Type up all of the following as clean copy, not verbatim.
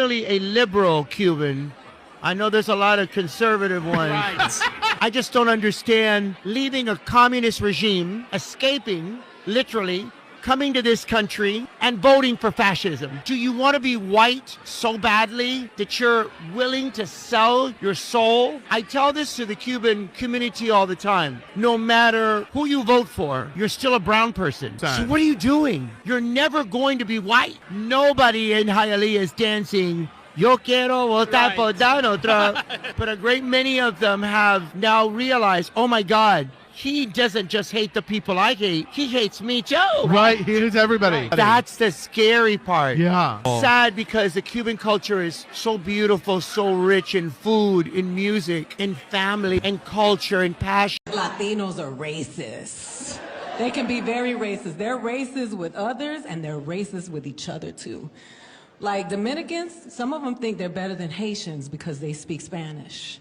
really a liberal Cuban. I know there's a lot of conservative ones. Right. I just don't understand leaving a communist regime, escaping, literally, coming to this country and voting for fascism. Do you want to be white so badly that you're willing to sell your soul? I tell this to the Cuban community all the time. No matter who you vote for, you're still a brown person. So what are you doing? You're never going to be white. Nobody in Hialeah is dancing Yo quiero votar por Donald Trump. But a great many of them have now realized, oh my God, he doesn't just hate the people I hate, he hates me too. Right, he hates everybody. That's the scary part. Yeah. Sad because the Cuban culture is so beautiful, so rich in food, in music, in family, in culture, in passion. Latinos are racist. They can be very racist. They're racist with others and they're racist with each other too. Like Dominicans, some of them think they're better than Haitians because they speak Spanish,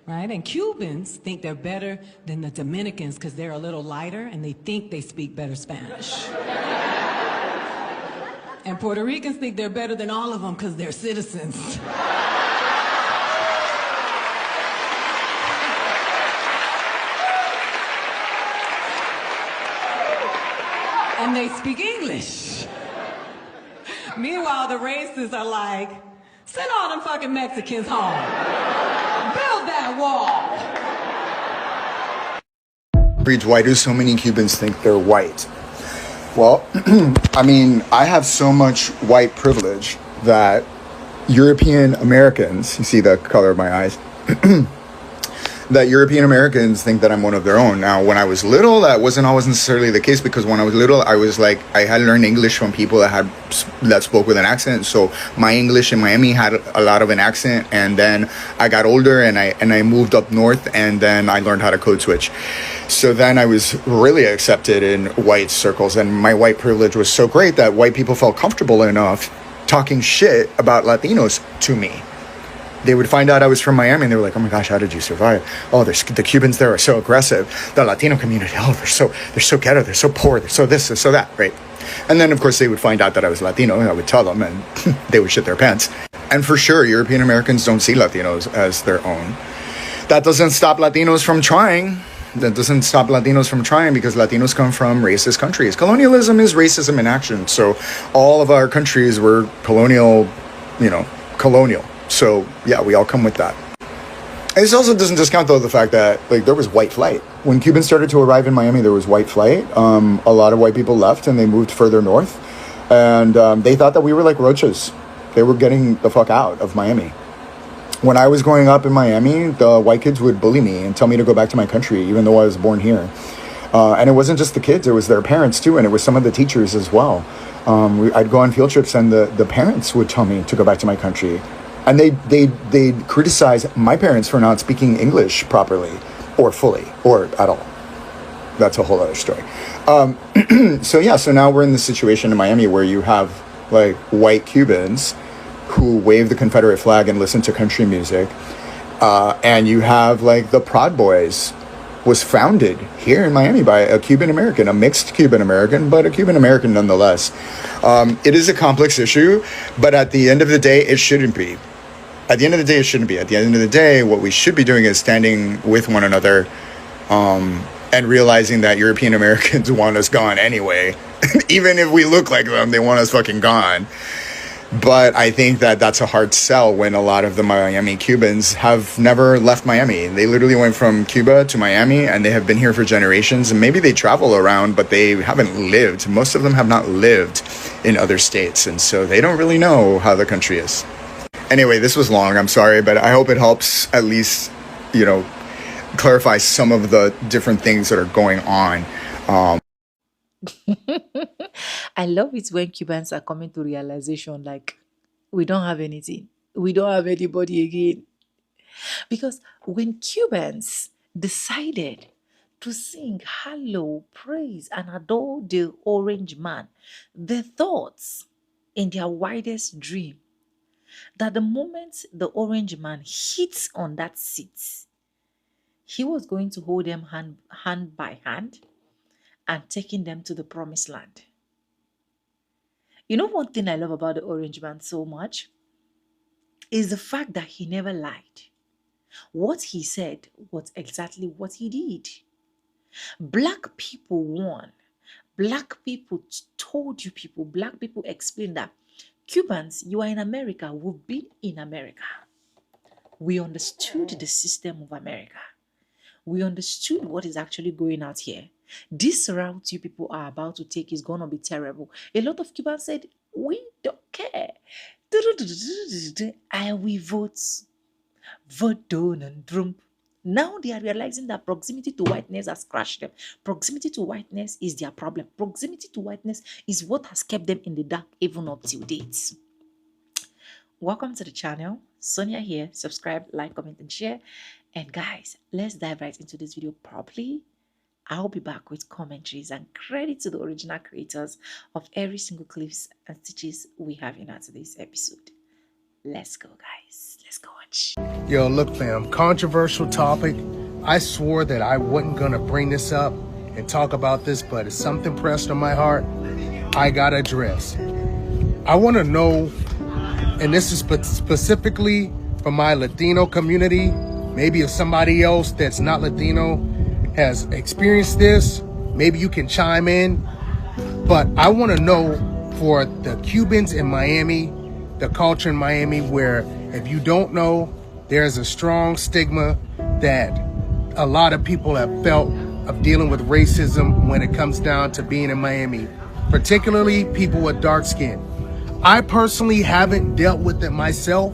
right? And Cubans think they're better than the Dominicans because they're a little lighter and they think they speak better Spanish. And Puerto Ricans think they're better than all of them because they're citizens. And they speak English. Meanwhile, the racists are like, send all them fucking Mexicans home. Build that wall. Why do so many Cubans think they're white? Well, I mean, I have so much white privilege that European Americans, you see the color of my eyes, that European Americans think that I'm one of their own. Now, when I was little, that wasn't always necessarily the case, because when I was little, I was like, I had learned English from people that spoke with an accent. So my English in Miami had a lot of an accent. And then I got older and I moved up north, and then I learned how to code switch. So then I was really accepted in white circles, and my white privilege was so great that white people felt comfortable enough talking shit about Latinos to me. They would find out I was from Miami, and they were like, oh my gosh, how did you survive? Oh, the Cubans there are so aggressive. The Latino community, oh, they're so ghetto, they're so poor, they're so this, they're so that, right? And then, of course, they would find out that I was Latino, and I would tell them, and they would shit their pants. And for sure, European Americans don't see Latinos as their own. That doesn't stop Latinos from trying. Because Latinos come from racist countries. Colonialism is racism in action. So all of our countries were colonial. So yeah, we all come with that. And this also doesn't discount, though, the fact that there was white flight. When Cubans started to arrive in Miami, there was white flight. A lot of white people left and they moved further north. And they thought that we were like roaches. They were getting the fuck out of Miami. When I was growing up in Miami, the white kids would bully me and tell me to go back to my country, even though I was born here. And it wasn't just the kids, it was their parents too, and it was some of the teachers as well. I'd go on field trips and the parents would tell me to go back to my country. And they'd criticize my parents for not speaking English properly or fully or at all. That's a whole other story. So now we're in this situation in Miami where you have white Cubans who wave the Confederate flag and listen to country music. And you have the Proud Boys was founded here in Miami by a Cuban American, a mixed Cuban American, but a Cuban American nonetheless. It is a complex issue, but at the end of the day, it shouldn't be. At the end of the day, it shouldn't be. At the end of the day, what we should be doing is standing with one another and realizing that European Americans want us gone anyway. Even if we look like them, they want us fucking gone. But I think that that's a hard sell when a lot of the Miami Cubans have never left Miami. They literally went from Cuba to Miami, and they have been here for generations. And maybe they travel around, but they haven't lived. Most of them have not lived in other states. And so they don't really know how the country is. Anyway, this was long. I'm sorry, but I hope it helps at least, clarify some of the different things that are going on. I love it when Cubans are coming to realization we don't have anything. We don't have anybody again. Because when Cubans decided to sing, hallow, praise, and adore the orange man, their thoughts in their wildest dream that the moment the orange man hits on that seat, he was going to hold them hand by hand and taking them to the promised land. You know one thing I love about the orange man so much? is the fact that he never lied. What he said was exactly what he did. Black people won. Black people told you people, black people explained that Cubans, you are in America. We've been in America. We understood the system of America. We understood what is actually going out here. This route you people are about to take is going to be terrible. A lot of Cubans said, we don't care. I will vote. Vote Donald Trump. Now they are realizing that proximity to whiteness has crushed them. Proximity to whiteness is their problem. Proximity to whiteness is what has kept them in the dark even up till date. Welcome to the channel. Sonia here. Subscribe, like, comment, and share. And guys, let's dive right into this video properly. I'll be back with commentaries and credit to the original creators of every single clips and stitches we have in our today's episode. Let's go, guys. Let's go watch. Yo, look, fam, controversial topic. I swore that I wasn't gonna bring this up and talk about this, but it's something pressed on my heart I gotta address. I wanna know, and this is specifically for my Latino community, maybe if somebody else that's not Latino has experienced this, maybe you can chime in, but I wanna know for the Cubans in Miami, the culture in Miami, where if you don't know, there's a strong stigma that a lot of people have felt of dealing with racism when it comes down to being in Miami, particularly people with dark skin. I personally haven't dealt with it myself,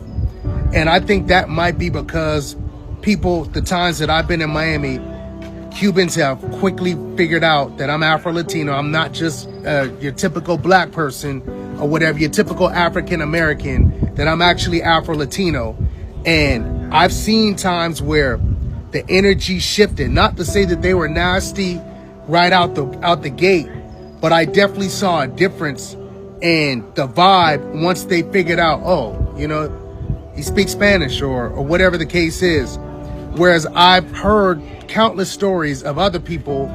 and I think that might be because people, the times that I've been in Miami, Cubans have quickly figured out that I'm Afro-Latino. I'm not just your typical black person or whatever, your typical African-American, that I'm actually Afro-Latino. And I've seen times where the energy shifted, not to say that they were nasty right out the gate, but I definitely saw a difference in the vibe once they figured out, oh, you know, he speaks Spanish or whatever the case is. Whereas I've heard countless stories of other people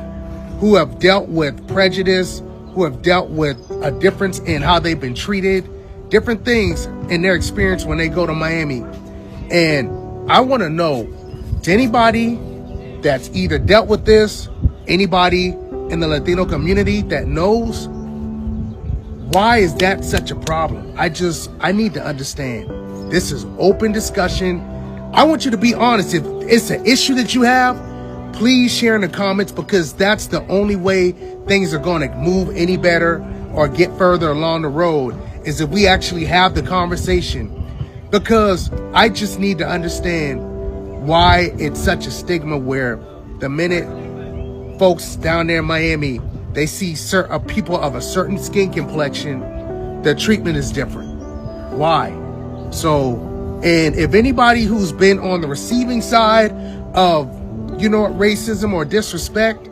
who have dealt with prejudice, who have dealt with a difference in how they've been treated, different things in their experience when they go to Miami. And I want to know, to anybody that's either dealt with this, anybody in the Latino community that knows, why is that such a problem? I need to understand. This is open discussion. I want you to be honest. If it's an issue that you have, please share in the comments, because that's the only way things are going to move any better or get further along the road, is if we actually have the conversation. Because I just need to understand why it's such a stigma where the minute folks down there in Miami, they see certain people of a certain skin complexion, the treatment is different. Why? So, and if anybody who's been on the receiving side of, you know, racism or disrespect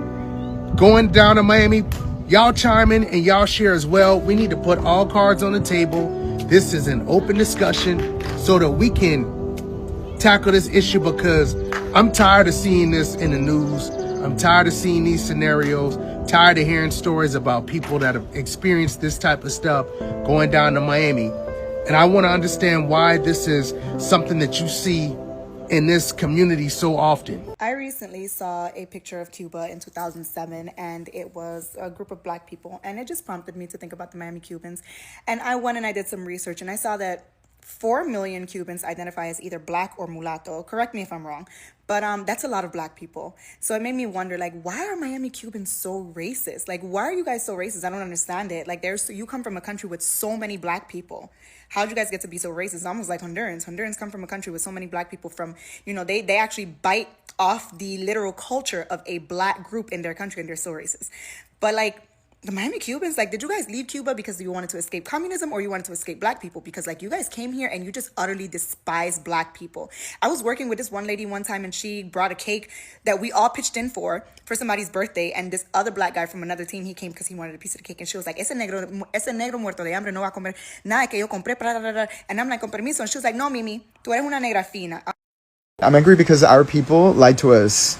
going down to Miami, y'all chime in and y'all share as well. We need to put all cards on the table. This is an open discussion so that we can tackle this issue, because I'm tired of seeing this in the news. I'm tired of seeing these scenarios, tired of hearing stories about people that have experienced this type of stuff going down to Miami. And I want to understand why this is something that you see in this community so often. I recently saw a picture of Cuba in 2007, and it was a group of black people, and it just prompted me to think about the Miami Cubans. And I went and I did some research, and I saw that 4 million Cubans identify as either black or mulatto. Correct me if I'm wrong, but that's a lot of black people. So it made me wonder, like, why are Miami Cubans so racist? Like, why are you guys so racist? I don't understand it. Like, you come from a country with so many black people. How'd you guys get to be so racist? It's almost like Hondurans. Hondurans come from a country with so many black people from, you know, they actually bite off the literal culture of a black group in their country, and they're so racist. But like, the Miami Cubans, like, did you guys leave Cuba because you wanted to escape communism, or you wanted to escape black people? Because like, you guys came here and you just utterly despise black people. I was working with this one lady one time, and she brought a cake that we all pitched in for somebody's birthday. And this other black guy from another team, he came because he wanted a piece of the cake. And she was like, ese negro muerto de hambre no va a comer nada que yo compré. And I'm like, con permiso. And she was like, no, Mimi, tú eres una negra fina. I'm angry because our people lied to us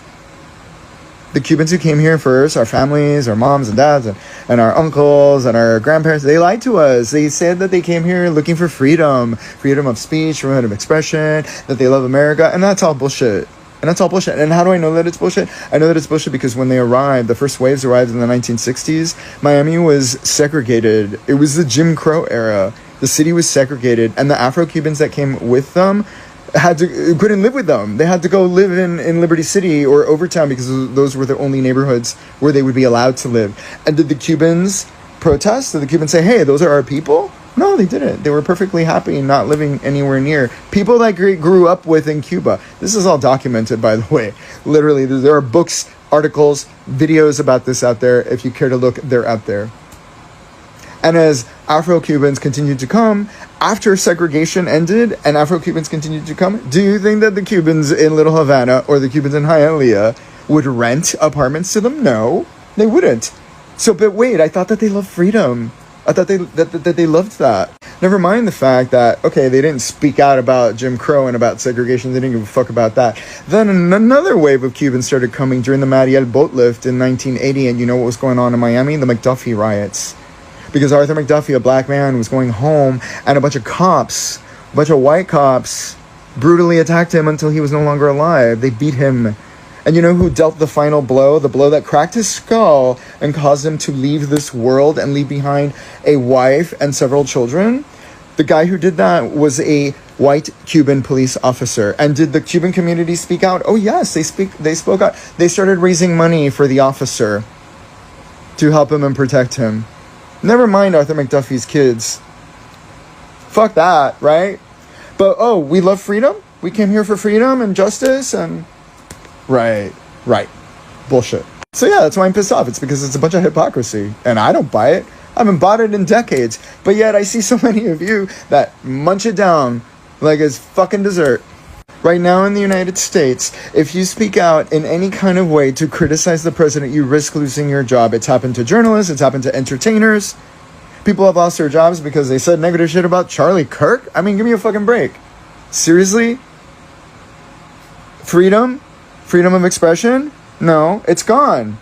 The Cubans who came here first, our families, our moms and dads, and our uncles and our grandparents, they lied to us. They said that they came here looking for freedom of speech, freedom of expression, that they love America, and that's all bullshit. And that's all bullshit. And how do I know that it's bullshit? I know that it's bullshit because when they arrived, the first waves arrived in the 1960s, Miami was segregated. It was the Jim Crow era. The city was segregated, and the Afro-Cubans that came with them couldn't live with them. They had to go live in Liberty City or Overtown because those were the only neighborhoods where they would be allowed to live. And did the Cubans protest? Did the Cubans say, hey, those are our people? No, they didn't. They were perfectly happy not living anywhere near people that grew up with in Cuba. This is all documented, by the way. Literally, there are books, articles, videos about this out there. If you care to look, they're out there. And as Afro-Cubans continued to come, after segregation ended and Afro-Cubans continued to come, do you think that the Cubans in Little Havana or the Cubans in Hialeah would rent apartments to them? No, they wouldn't. So, but wait, I thought that they loved freedom. I thought that they loved that. Never mind the fact that, okay, they didn't speak out about Jim Crow and about segregation. They didn't give a fuck about that. Then another wave of Cubans started coming during the Mariel boat lift in 1980. And you know what was going on in Miami? The McDuffie riots. Because Arthur McDuffie, a black man, was going home and a bunch of white cops, brutally attacked him until he was no longer alive. They beat him. And you know who dealt the final blow? The blow that cracked his skull and caused him to leave this world and leave behind a wife and several children? The guy who did that was a white Cuban police officer. And did the Cuban community speak out? Oh yes, they spoke out. They started raising money for the officer to help him and protect him. Never mind Arthur McDuffie's kids. Fuck that, right? But, oh, we love freedom? We came here for freedom and justice and... Right. Bullshit. So yeah, that's why I'm pissed off. It's because it's a bunch of hypocrisy. And I don't buy it. I haven't bought it in decades. But yet I see so many of you that munch it down like it's fucking dessert. Right now in the United States, if you speak out in any kind of way to criticize the president, you risk losing your job. It's happened to journalists. It's happened to entertainers. People have lost their jobs because they said negative shit about Charlie Kirk. I mean, give me a fucking break. Seriously? Freedom of expression? No, it's gone.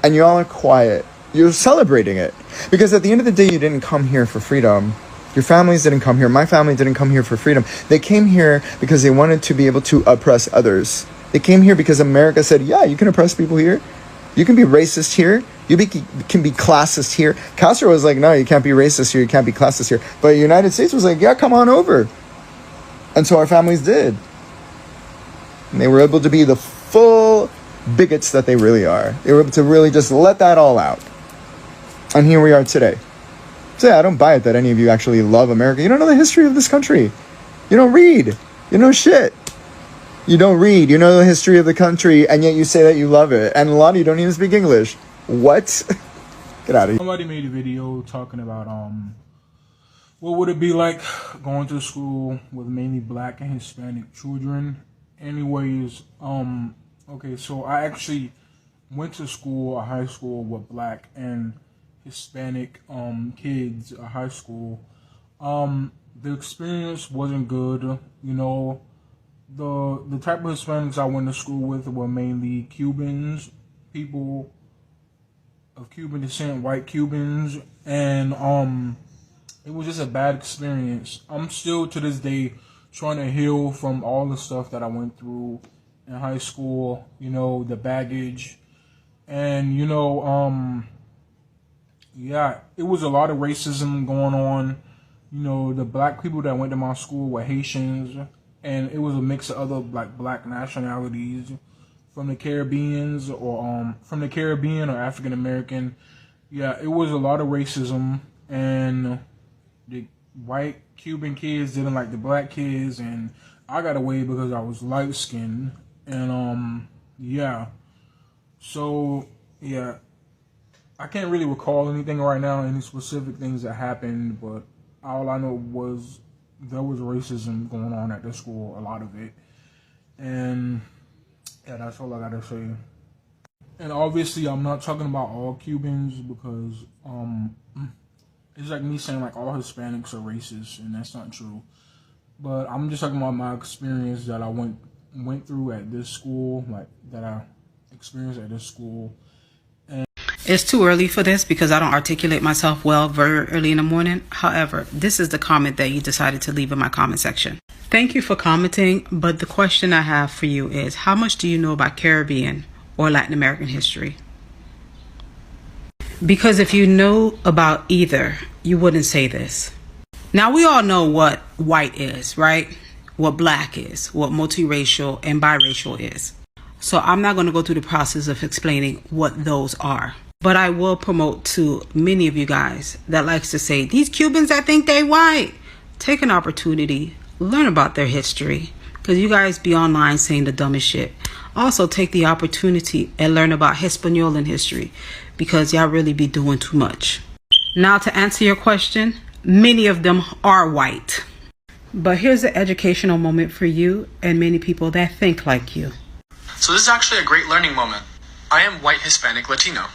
And you all are quiet. You're celebrating it. Because at the end of the day, you didn't come here for freedom. Your families didn't come here. My family didn't come here for freedom. They came here because they wanted to be able to oppress others. They came here because America said, yeah, you can oppress people here. You can be racist here. You can be classist here. Castro was like, no, you can't be racist here. You can't be classist here. But the United States was like, yeah, come on over. And so our families did. And they were able to be the full bigots that they really are. They were able to really just let that all out. And here we are today. So yeah, I don't buy it that any of you actually love America. You don't know the history of this country. You don't read. You know shit. You don't read. You know the history of the country, and yet you say that you love it. And a lot of you don't even speak English. What? Get out of here. Somebody made a video talking about what would it be like going to school with mainly black and Hispanic children. Anyways, okay, so I actually went to school, a high school with black and Hispanic kids, a high school. The experience wasn't good. You know, the type of Hispanics I went to school with were mainly Cubans, people of Cuban descent, white Cubans, and it was just a bad experience. I'm still to this day trying to heal from all the stuff that I went through in high school, you know, the baggage, and you know, yeah, it was a lot of racism going on. You know, the black people that went to my school were Haitians, and it was a mix of other black nationalities from the Caribbean or African American. Yeah, it was a lot of racism, and the white Cuban kids didn't like the black kids, and I got away because I was light skinned, and yeah. So yeah, I can't really recall anything right now, any specific things that happened, but all I know was there was racism going on at the school, a lot of it. And yeah, that's all I gotta say. And obviously I'm not talking about all Cubans, because it's like me saying like all Hispanics are racist, and that's not true. But I'm just talking about my experience that I went through at this school, like that I experience at this school. It's too early for this because I don't articulate myself well very early in the morning. However, this is the comment that you decided to leave in my comment section. Thank you for commenting, but the question I have for you is, how much do you know about Caribbean or Latin American history? Because if you know about either, you wouldn't say this. Now, we all know what white is, right? What black is, what multiracial and biracial is. So I'm not going to go through the process of explaining what those are. But I will promote to many of you guys that likes to say, these Cubans that think they white. Take an opportunity, learn about their history, because you guys be online saying the dumbest shit. Also take the opportunity and learn about Hispaniolan history, because y'all really be doing too much. Now, to answer your question, many of them are white. But here's an educational moment for you and many people that think like you. So this is actually a great learning moment. I am white, Hispanic, Latino.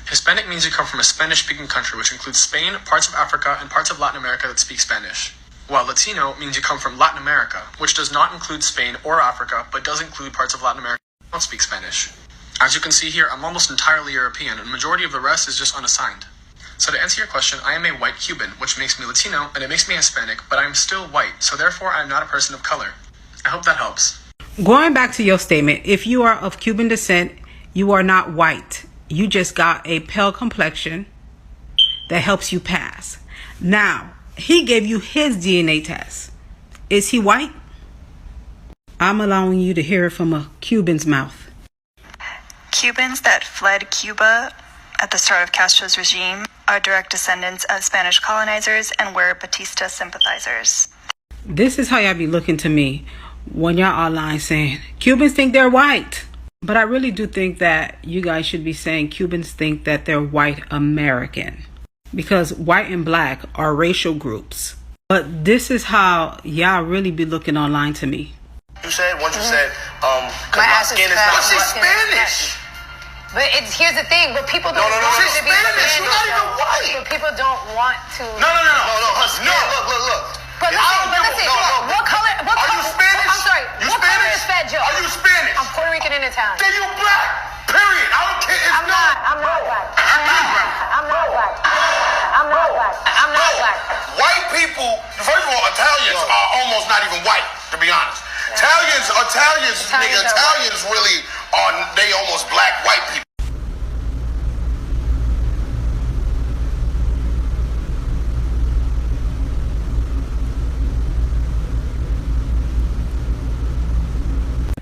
Hispanic means you come from a Spanish-speaking country, which includes Spain, parts of Africa, and parts of Latin America that speak Spanish. While Latino means you come from Latin America, which does not include Spain or Africa, but does include parts of Latin America that don't speak Spanish. As you can see here, I'm almost entirely European, and the majority of the rest is just unassigned. So to answer your question, I am a white Cuban, which makes me Latino, and it makes me Hispanic, but I'm still white, so therefore I'm not a person of color. I hope that helps. Going back to your statement, if you are of Cuban descent, you are not white. You just got a pale complexion that helps you pass. Now, he gave you his DNA test. Is he white? I'm allowing you to hear it from a Cuban's mouth. Cubans that fled Cuba at the start of Castro's regime are direct descendants of Spanish colonizers and were Batista sympathizers. This is how y'all be looking to me when y'all online saying Cubans think they're white. But I really do think that you guys should be saying Cubans think that they're white American, because white and black are racial groups. But this is how y'all really be looking online to me. You said, once you said, my skin is not. She's Spanish. But here's the thing, but people don't want she's to be Spanish. You're not even white. But people don't want to. No, Husky. No, look. But listen, what color? Are you Spanish? I'm sorry. What color is Fat Joe? Are you Spanish? I'm Puerto Rican and Italian. Then you black. Period. I don't care. I'm not black. I'm not black. White people, first of all, Italians are almost not even white, to be honest. Italians really are, they almost black white people.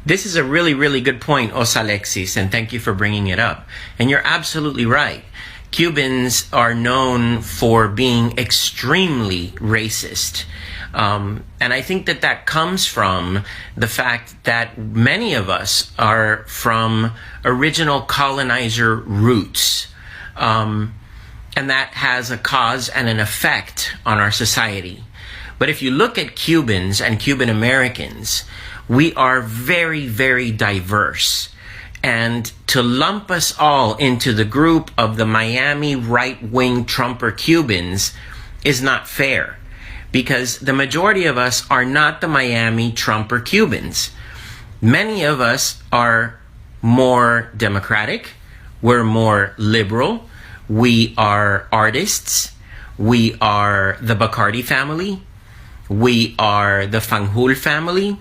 This is a really, really good point, Os Alexis, and thank you for bringing it up. And you're absolutely right. Cubans are known for being extremely racist. And I think that comes from the fact that many of us are from original colonizer roots. And that has a cause and an effect on our society. But if you look at Cubans and Cuban Americans, we are very, very diverse. And to lump us all into the group of the Miami right-wing Trumper Cubans is not fair, because the majority of us are not the Miami Trumper Cubans. Many of us are more democratic, we're more liberal, we are artists, we are the Bacardi family, we are the Fanjul family,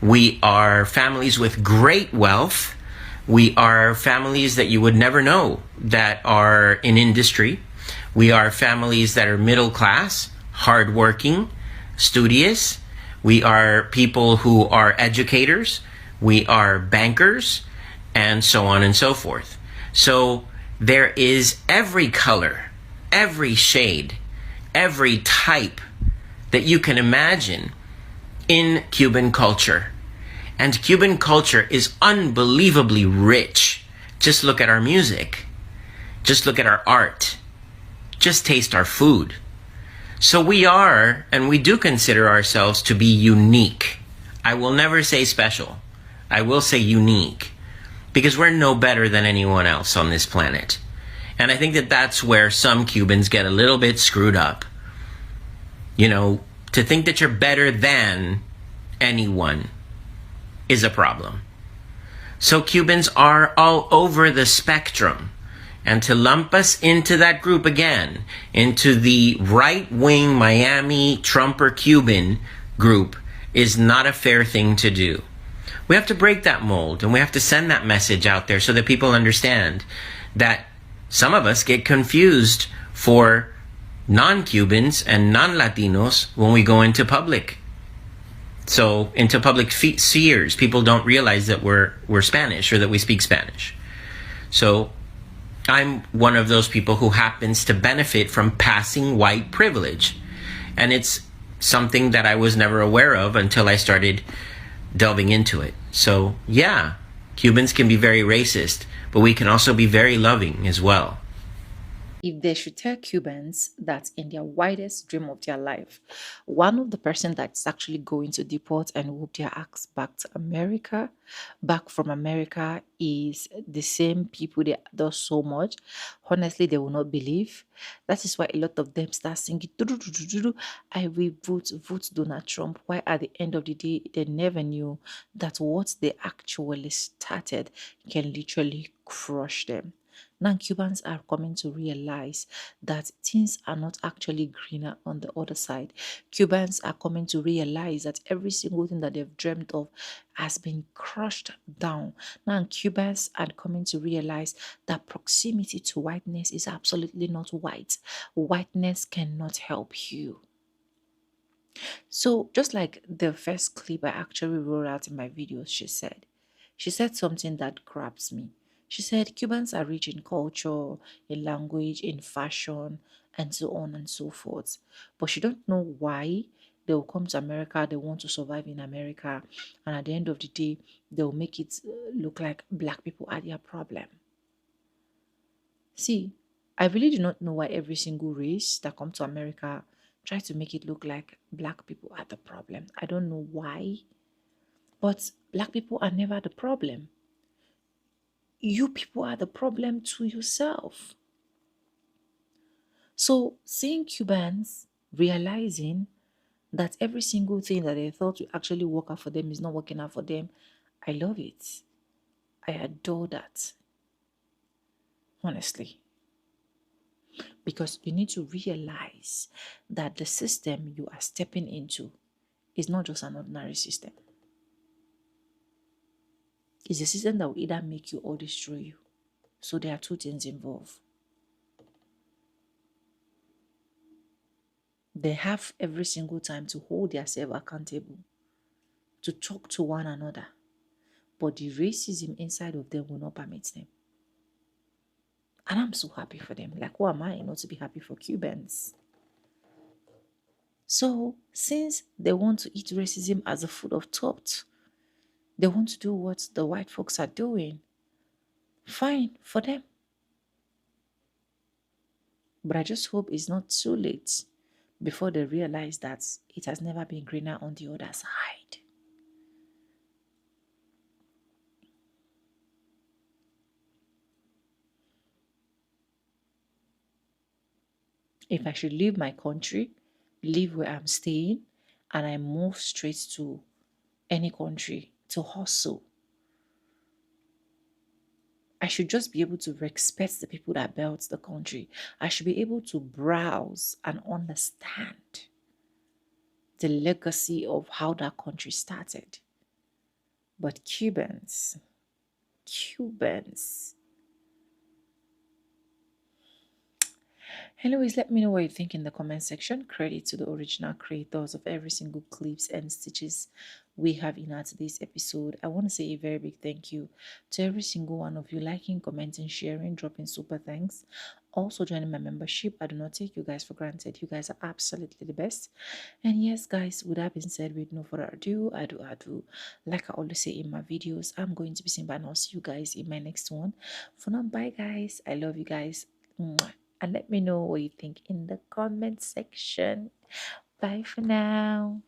we are families with great wealth. We are families that you would never know that are in industry. We are families that are middle class, hardworking, studious. We are people who are educators. We are bankers, and so on and so forth. So there is every color, every shade, every type that you can imagine in Cuban culture. And Cuban culture is unbelievably rich. Just look at our music. Just look at our art. Just taste our food. So we are, and we do consider ourselves to be unique. I will never say special. I will say unique. Because we're no better than anyone else on this planet. And I think that's where some Cubans get a little bit screwed up. You know, to think that you're better than anyone is a problem. So Cubans are all over the spectrum. And to lump us into that group again, into the right-wing Miami Trumper Cuban group, is not a fair thing to do. We have to break that mold, and we have to send that message out there so that people understand that some of us get confused for non-Cubans and non-Latinos when we go into public. So into public spheres, people don't realize that we're Spanish or that we speak Spanish. So I'm one of those people who happens to benefit from passing white privilege. And it's something that I was never aware of until I started delving into it. So yeah, Cubans can be very racist, but we can also be very loving as well. If they should tell Cubans that in their widest dream of their life, one of the person that's actually going to deport and whoop their ass back to America, back from America, is the same people they adore so much, honestly, they will not believe. That is why a lot of them start singing, "Do-do-do-do-do-do, I will vote Donald Trump." Why at the end of the day, they never knew that what they actually started can literally crush them. Now Cubans are coming to realize that things are not actually greener on the other side. Cubans are coming to realize that every single thing that they've dreamt of has been crushed down. Now Cubans are coming to realize that proximity to whiteness is absolutely not white. Whiteness cannot help you. So just like the first clip I actually wrote out in my videos, she said something that grabs me. She said Cubans are rich in culture, in language, in fashion, and so on and so forth. But she don't know why they will come to America, they want to survive in America, and at the end of the day, they will make it look like black people are their problem. See, I really do not know why every single race that come to America try to make it look like black people are the problem. I don't know why, but black people are never the problem. You people are the problem to yourself. So seeing Cubans realizing that every single thing that they thought would actually work out for them is not working out for them, I love it. I adore that. Honestly. Because you need to realize that the system you are stepping into is not just an ordinary system. It's a system that will either make you or destroy you. So there are two things involved. They have every single time to hold themselves accountable, to talk to one another. But the racism inside of them will not permit them. And I'm so happy for them. Like, who am I not to be happy for Cubans? So, since they want to eat racism as a food of thought, they want to do what the white folks are doing, fine for them. But I just hope it's not too late before they realize that it has never been greener on the other side. If I should leave my country, leave where I'm staying, and I move straight to any country to hustle, I should just be able to respect the people that built the country. I should be able to browse and understand the legacy of how that country started. But Cubans. Anyways, let me know what you think in the comment section. Credit to the original creators of every single clips and stitches we have in our today's episode. I want to say a very big thank you to every single one of you liking, commenting, sharing, dropping super thanks. Also joining my membership. I do not take you guys for granted. You guys are absolutely the best. And yes, guys, with that being said, with no further ado, I do. Like I always say in my videos, I'm going to be saying bye and I'll see you guys in my next one. For now, bye guys. I love you guys. Mwah. And let me know what you think in the comment section. Bye for now.